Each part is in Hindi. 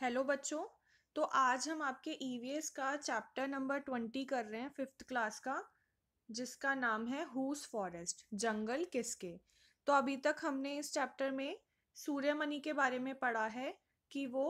हेलो बच्चों। तो आज हम आपके ईवीएस का चैप्टर नंबर 20 कर रहे हैं, फिफ्थ क्लास का, जिसका नाम है हुज फॉरेस्ट, जंगल किसके। तो अभी तक हमने इस चैप्टर में सूर्यमणि के बारे में पढ़ा है कि वो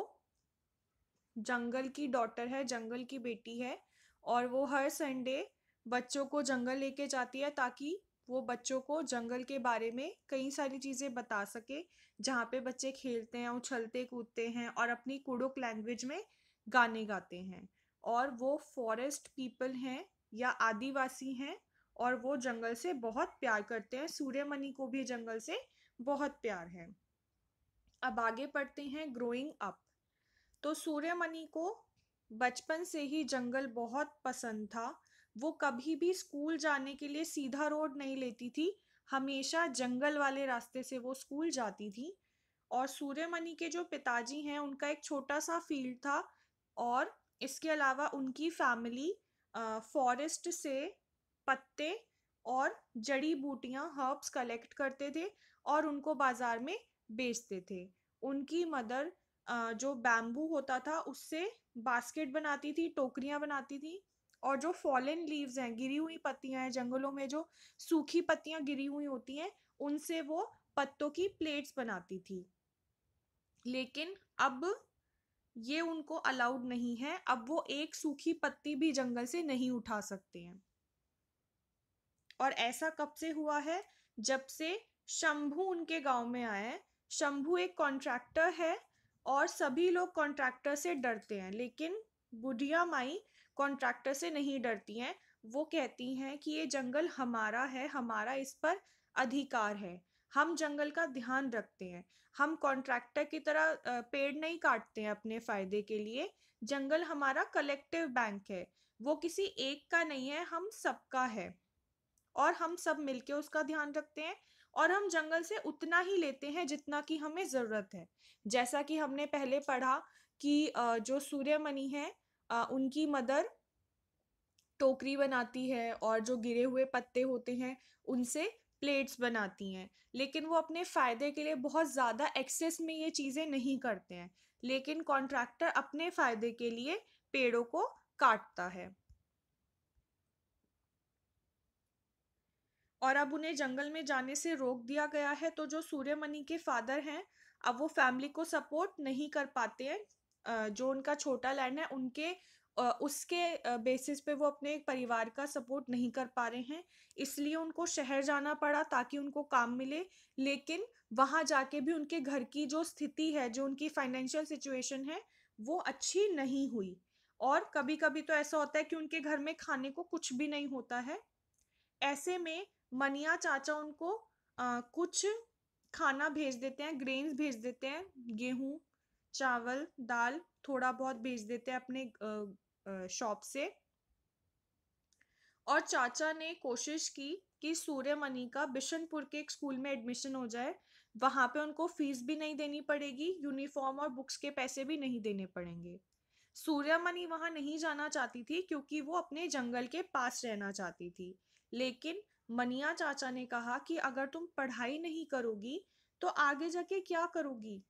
जंगल की डॉटर है, जंगल की बेटी है। और वो हर संडे बच्चों को जंगल लेके जाती है ताकि वो बच्चों को जंगल के बारे में कई सारी चीज़ें बता सके, जहाँ पे बच्चे खेलते हैं, उछलते कूदते हैं और अपनी कुडुक लैंग्वेज में गाने गाते हैं। और वो फॉरेस्ट पीपल हैं या आदिवासी हैं, और वो जंगल से बहुत प्यार करते हैं। सूर्यमणि को भी जंगल से बहुत प्यार है। अब आगे पढ़ते हैं ग्रोइंग अप। तो सूर्यमणि को बचपन से ही जंगल बहुत पसंद था। वो कभी भी स्कूल जाने के लिए सीधा रोड नहीं लेती थी, हमेशा जंगल वाले रास्ते से वो स्कूल जाती थी। और सूर्यमणि के जो पिताजी हैं, उनका एक छोटा सा फील्ड था। और इसके अलावा उनकी फैमिली फॉरेस्ट से पत्ते और जड़ी बूटियां, हर्ब्स कलेक्ट करते थे और उनको बाजार में बेचते थे। उनकी मदर जो बैम्बू होता था उससे बास्केट बनाती थी, टोकरियां बनाती थी। और जो फॉलन लीव्स हैं, गिरी हुई पत्तियां हैं, जंगलों में जो सूखी पत्तियां गिरी हुई होती हैं, उनसे वो पत्तों की प्लेट्स बनाती थी। लेकिन अब ये उनको अलाउड नहीं है, अब वो एक सूखी पत्ती भी जंगल से नहीं उठा सकते हैं। और ऐसा कब से हुआ है? जब से शंभू उनके गांव में आया है। शंभू एक कॉन्ट्रैक्टर है और सभी लोग कॉन्ट्रैक्टर से डरते हैं, लेकिन बुढ़िया माई कॉन्ट्रैक्टर से नहीं डरती हैं। वो कहती हैं कि ये जंगल हमारा है, हमारा इस पर अधिकार है, हम जंगल का ध्यान रखते हैं। हम कॉन्ट्रैक्टर की तरह पेड़ नहीं काटते हैं अपने फायदे के लिए। जंगल हमारा कलेक्टिव बैंक है, वो किसी एक का नहीं है, हम सबका है। और हम सब मिलके उसका ध्यान रखते हैं। और हम जंगल से उतना ही लेते हैं जितना कि हमें जरूरत है। जैसा कि हमने पहले पढ़ा कि जो सूर्यमणि है, उनकी मदर टोकरी बनाती है और जो गिरे हुए पत्ते होते हैं उनसे प्लेट्स बनाती हैं। लेकिन वो अपने फायदे के लिए बहुत ज्यादा एक्सेस में ये चीजें नहीं करते हैं। लेकिन कॉन्ट्रैक्टर अपने फायदे के लिए पेड़ों को काटता है। और अब उन्हें जंगल में जाने से रोक दिया गया है। तो जो सूर्यमणि के फादर हैं, अब वो फैमिली को सपोर्ट नहीं कर पाते हैं। जो उनका छोटा लैंड है उनके उसके बेसिस पे वो अपने परिवार का सपोर्ट नहीं कर पा रहे हैं। इसलिए उनको शहर जाना पड़ा ताकि उनको काम मिले। लेकिन वहां जाके भी उनके घर की जो स्थिति है, जो उनकी फाइनेंशियल सिचुएशन है, वो अच्छी नहीं हुई। और कभी कभी तो ऐसा होता है कि उनके घर में खाने को कुछ भी नहीं होता है। ऐसे में मनिया चाचा उनको कुछ खाना भेज देते हैं, ग्रेन्स भेज देते हैं, गेहूं, चावल, दाल थोड़ा बहुत भेज देते हैं अपने शॉप से। और चाचा ने कोशिश की कि सूर्यमणि का बिशनपुर के एक स्कूल में एडमिशन हो जाए। वहां पे उनको फीस भी नहीं देनी पड़ेगी, यूनिफॉर्म और बुक्स के पैसे भी नहीं देने पड़ेंगे। सूर्यमणि वहां नहीं जाना चाहती थी क्योंकि वो अपने जंगल के पास रहना चाहती थी। लेकिन मनिया चाचा ने कहा कि अगर तुम पढ़ाई नहीं करोगी तो आगे जाके क्या करोगी?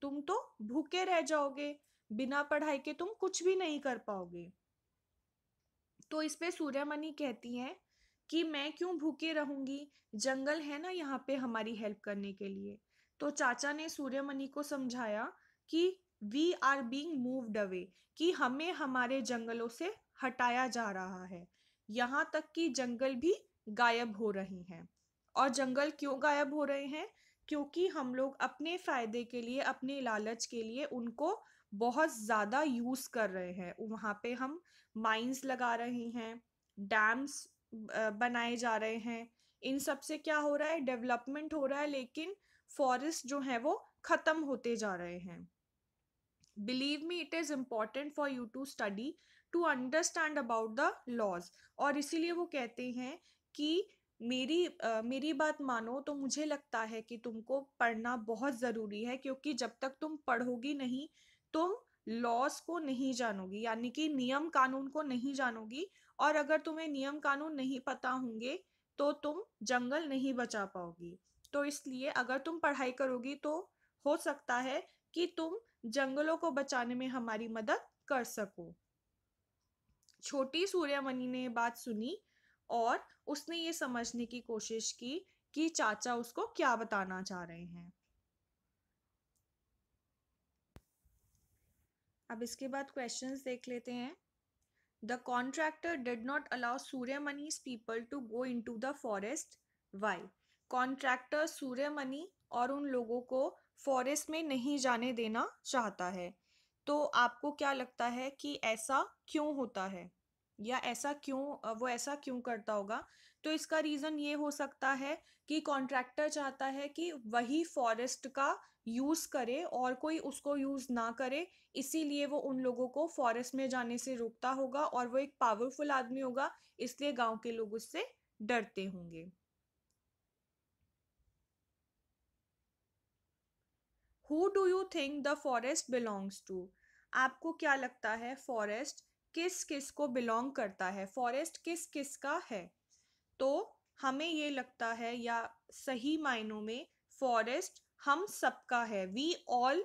तुम तो भूखे रह जाओगे, बिना पढ़ाई के तुम कुछ भी नहीं कर पाओगे। तो इस पे सूर्यमणि कहती हैं कि मैं क्यों भूखे रहूंगी, जंगल है ना यहाँ पे हमारी हेल्प करने के लिए। तो चाचा ने सूर्यमणि को समझाया कि we are being moved away, कि हमें हमारे जंगलों से हटाया जा रहा है। यहाँ तक कि जंगल भी गायब हो रहे हैं। और जंगल क्यों गायब हो रहे हैं? क्योंकि हम लोग अपने फायदे के लिए, अपने लालच के लिए उनको बहुत ज्यादा यूज कर रहे हैं। वहां पे हम माइंस लगा रहे हैं, डैम्स बनाए जा रहे हैं। इन सब से क्या हो रहा है? डेवलपमेंट हो रहा है, लेकिन फॉरेस्ट जो है वो खत्म होते जा रहे हैं। Believe me, it is important for you to study, to understand about the laws. और इसीलिए वो कहते हैं कि मेरी बात मानो तो मुझे लगता है कि तुमको पढ़ना बहुत ज़रूरी है, क्योंकि जब तक तुम पढ़ोगी नहीं, तुम लॉज को नहीं जानोगी, यानी कि नियम कानून को नहीं जानोगी। और अगर तुम्हें नियम कानून नहीं पता होंगे तो तुम जंगल नहीं बचा पाओगी। तो इसलिए अगर तुम पढ़ाई करोगी तो हो सकता है कि तुम जंगलों को बचाने में हमारी मदद कर सको। छोटी सूर्यमणि ने ये बात सुनी और उसने ये समझने की कोशिश की कि चाचा उसको क्या बताना चाह रहे हैं। अब इसके बाद क्वेश्चंस देख लेते हैं। The contractor did not allow Suryamani's people to go into the forest. Why? Contractor Suryamani और उन लोगों को फॉरेस्ट में नहीं जाने देना चाहता है। तो आपको क्या लगता है कि ऐसा क्यों होता है, या ऐसा क्यों वो ऐसा क्यों करता होगा? तो इसका रीज़न ये हो सकता है कि कॉन्ट्रैक्टर चाहता है कि वही फॉरेस्ट का यूज़ करे और कोई उसको यूज़ ना करे, इसीलिए वो उन लोगों को फॉरेस्ट में जाने से रोकता होगा, और वो एक पावरफुल आदमी होगा, इसलिए गांव के लोग उससे डरते होंगे। Who do you think the forest belongs to? आपको क्या लगता है फॉरेस्ट किस किस को बिलोंग करता है, फॉरेस्ट किस किस का है? तो हमें ये लगता है, या सही मायनों में फॉरेस्ट हम सबका है। We all,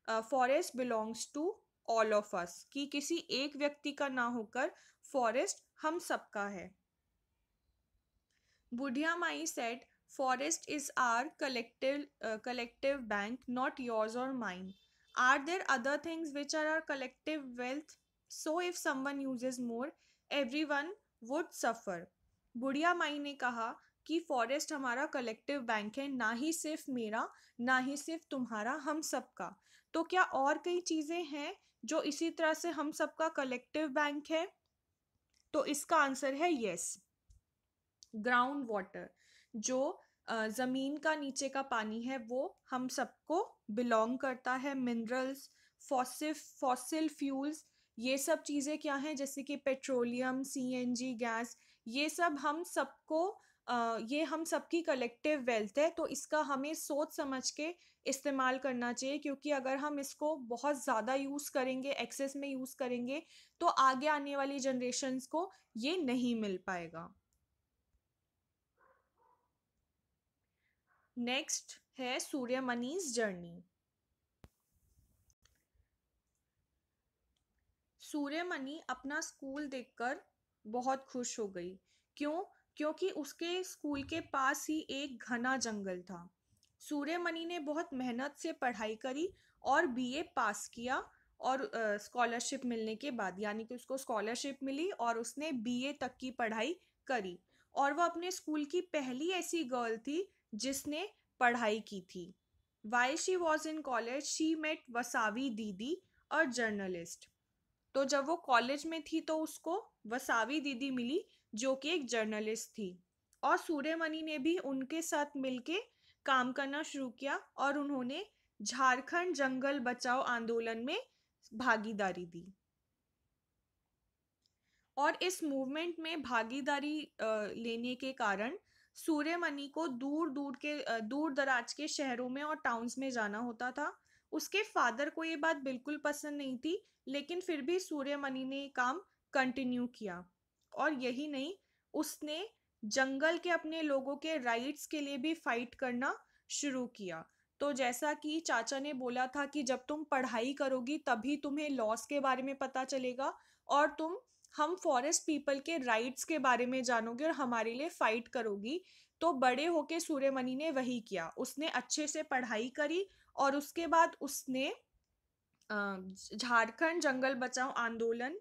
forest belongs to all of us, कि किसी एक व्यक्ति का ना होकर फॉरेस्ट हम सबका है। बुढ़िया माई said, forest is our collective bank, not yours or mine. Are there other things which are our collective wealth? So if someone uses more, everyone would suffer. बुढ़िया माई ने कहा कि फॉरेस्ट हमारा कलेक्टिव बैंक है, ना ही सिर्फ मेरा, ना ही सिर्फ तुम्हारा, हम सबका। तो क्या और कई चीजें हैं जो इसी तरह से हम सबका कलेक्टिव बैंक है? तो इसका आंसर है यस। ग्राउंड वाटर, जो जमीन का नीचे का पानी है, वो हम सबको बिलोंग करता है। मिनरल्स, फॉसिल फ्यूल्स, ये सब चीज़ें क्या हैं, जैसे कि पेट्रोलियम, सीएनजी गैस, ये सब हम सबको ये हम सबकी कलेक्टिव वेल्थ है। तो इसका हमें सोच समझ के इस्तेमाल करना चाहिए, क्योंकि अगर हम इसको बहुत ज़्यादा यूज़ करेंगे, एक्सेस में यूज़ करेंगे, तो आगे आने वाली जनरेशन्स को ये नहीं मिल पाएगा। नेक्स्ट है सूर्यमणि's जर्नी। सूर्यमणि अपना स्कूल देखकर बहुत खुश हो गई। क्यों? क्योंकि उसके स्कूल के पास ही एक घना जंगल था। सूर्यमणि ने बहुत मेहनत से पढ़ाई करी और बीए पास किया, और स्कॉलरशिप मिलने के बाद, यानी कि उसको स्कॉलरशिप मिली और उसने बीए तक की पढ़ाई करी, और वो अपने स्कूल की पहली ऐसी गर्ल थी जिसने पढ़ाई की थी। While she was in college she met Vasavi दीदी, अ जर्नलिस्ट। तो जब वो कॉलेज में थी तो उसको वसावी दीदी मिली, जो कि एक जर्नलिस्ट थी, और सूर्यमणि ने भी उनके साथ मिलके काम करना शुरू किया, और उन्होंने झारखंड जंगल बचाओ आंदोलन में भागीदारी दी। और इस मूवमेंट में भागीदारी लेने के कारण सूर्यमणि को दूर दराज के शहरों में और टाउन्स में जाना होता था। उसके फादर को ये बात बिल्कुल पसंद नहीं थी, लेकिन फिर भी सूर्यमणि ने ये काम कंटिन्यू किया। और यही नहीं, उसने जंगल के अपने लोगों के राइट्स के लिए भी फाइट करना शुरू किया। तो जैसा कि चाचा ने बोला था कि जब तुम पढ़ाई करोगी तभी तुम्हें लॉस के बारे में पता चलेगा, और तुम हम फॉरेस्ट पीपल के राइट्स के बारे में जानोगे और हमारे लिए फाइट करोगी। तो बड़े होके सूर्यमणि ने वही किया, उसने अच्छे से पढ़ाई करी, और उसके बाद उसने झारखंड जंगल बचाओ आंदोलन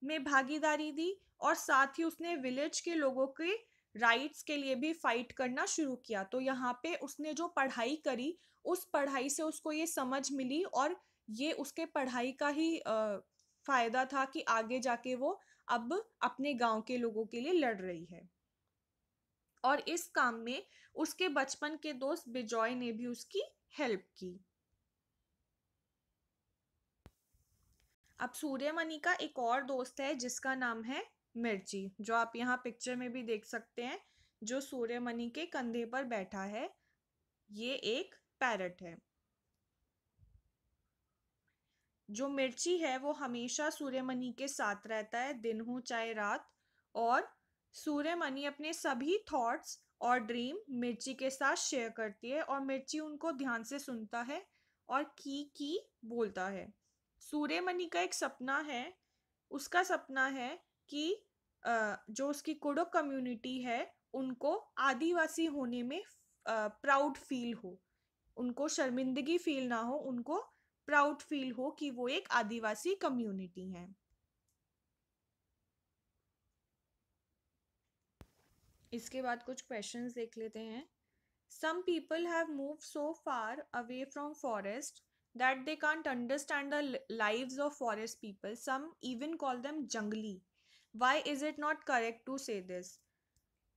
में भागीदारी दी, और साथ ही उसने विलेज के लोगों के राइट्स के लिए भी फाइट करना शुरू किया। तो यहाँ पे उसने जो पढ़ाई करी, उस पढ़ाई से उसको ये समझ मिली, और ये उसके पढ़ाई का ही फायदा था कि आगे जाके वो अब अपने गांव के लोगों के लिए लड़ रही है। और इस काम में उसके बचपन के दोस्त बिजॉय ने भी उसकी हेल्प की। अब सूर्यमणि का एक और दोस्त है जिसका नाम है मिर्ची, जो आप यहाँ पिक्चर में भी देख सकते हैं, जो सूर्यमणि के कंधे पर बैठा है। ये एक पैरट है। जो मिर्ची है वो हमेशा सूर्यमणि के साथ रहता है, दिन हो चाहे रात। और सूर्यमणि अपने सभी थॉट्स और ड्रीम मिर्ची के साथ शेयर करती है, और मिर्ची उनको ध्यान से सुनता है और की बोलता है। सूर्यमणि का एक सपना है, उसका सपना है कि जो उसकी कुडुख कम्युनिटी है उनको आदिवासी होने में प्राउड फील हो, उनको शर्मिंदगी फील ना हो, उनको प्राउड फील हो कि वो एक आदिवासी कम्युनिटी है। इसके बाद कुछ क्वेश्चंस देख लेते हैं। Some people have moved so far away from forest that they can't understand the lives of forest people. Some even call them jungly. Why is it not correct to say this?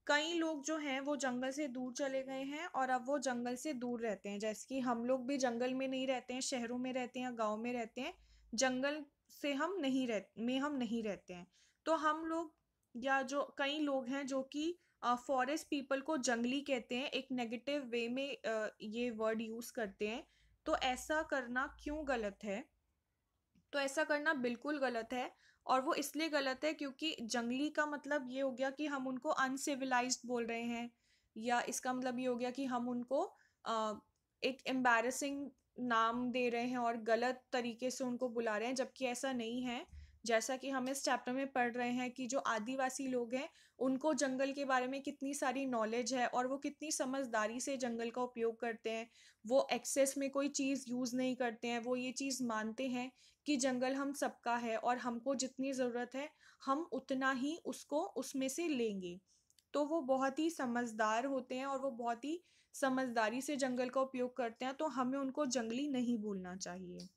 कई लोग जो हैं वो जंगल से दूर चले गए हैं और अब वो जंगल से दूर रहते हैं, जैसे कि हम लोग भी जंगल में नहीं रहते हैं, शहरों में रहते हैं या गाँव में रहते हैं। जंगल से हम नहीं रहते हैं। तो हम लोग या जो कई लोग हैं जो कि फॉरेस्ट पीपल को जंगली कहते हैं, एक नेगेटिव वे में ये वर्ड यूज करते हैं। तो ऐसा करना क्यों गलत है? तो ऐसा करना बिल्कुल गलत है। और वो इसलिए गलत है क्योंकि जंगली का मतलब ये हो गया कि हम उनको अनसिविलाइज्ड बोल रहे हैं, या इसका मतलब ये हो गया कि हम उनको एक एम्बैरेसिंग नाम दे रहे हैं और गलत तरीके से उनको बुला रहे हैं, जबकि ऐसा नहीं है। जैसा कि हम इस चैप्टर में पढ़ रहे हैं कि जो आदिवासी लोग हैं उनको जंगल के बारे में कितनी सारी नॉलेज है और वो कितनी समझदारी से जंगल का उपयोग करते हैं। वो एक्सेस में कोई चीज़ यूज़ नहीं करते हैं, वो ये चीज़ मानते हैं कि जंगल हम सबका है और हमको जितनी ज़रूरत है हम उतना ही उसको उसमें से लेंगे। तो वो बहुत ही समझदार होते हैं और वो बहुत ही समझदारी से जंगल का उपयोग करते हैं, तो हमें उनको जंगली नहीं भूलना चाहिए।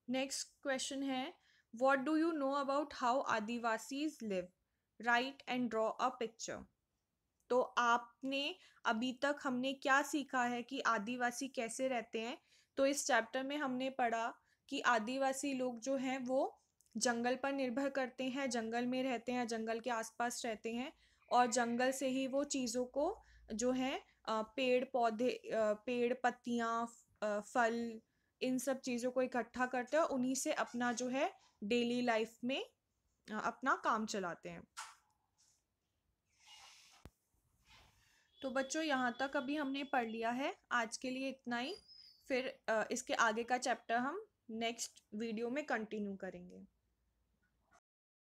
नेक्स्ट क्वेश्चन है, what do you know about how Adivasis live? Right and draw a picture. तो आपने अभी तक हमने क्या सीखा है कि आदिवासी कैसे रहते हैं? तो इस चैप्टर में हमने पढ़ा कि आदिवासी लोग जो हैं वो जंगल पर निर्भर करते हैं, जंगल में रहते हैं, जंगल के आसपास रहते हैं और जंगल से ही वो चीज़ों को जो है पेड़ पौधे, पेड़ पत्तियाँ, फल, इन सब चीज़ों को इकट्ठा करते हैं और उन्हीं से अपना जो है डेली लाइफ में अपना काम चलाते हैं। तो बच्चों यहाँ तक अभी हमने पढ़ लिया है, आज के लिए इतना ही। फिर इसके आगे का चैप्टर हम नेक्स्ट वीडियो में कंटिन्यू करेंगे।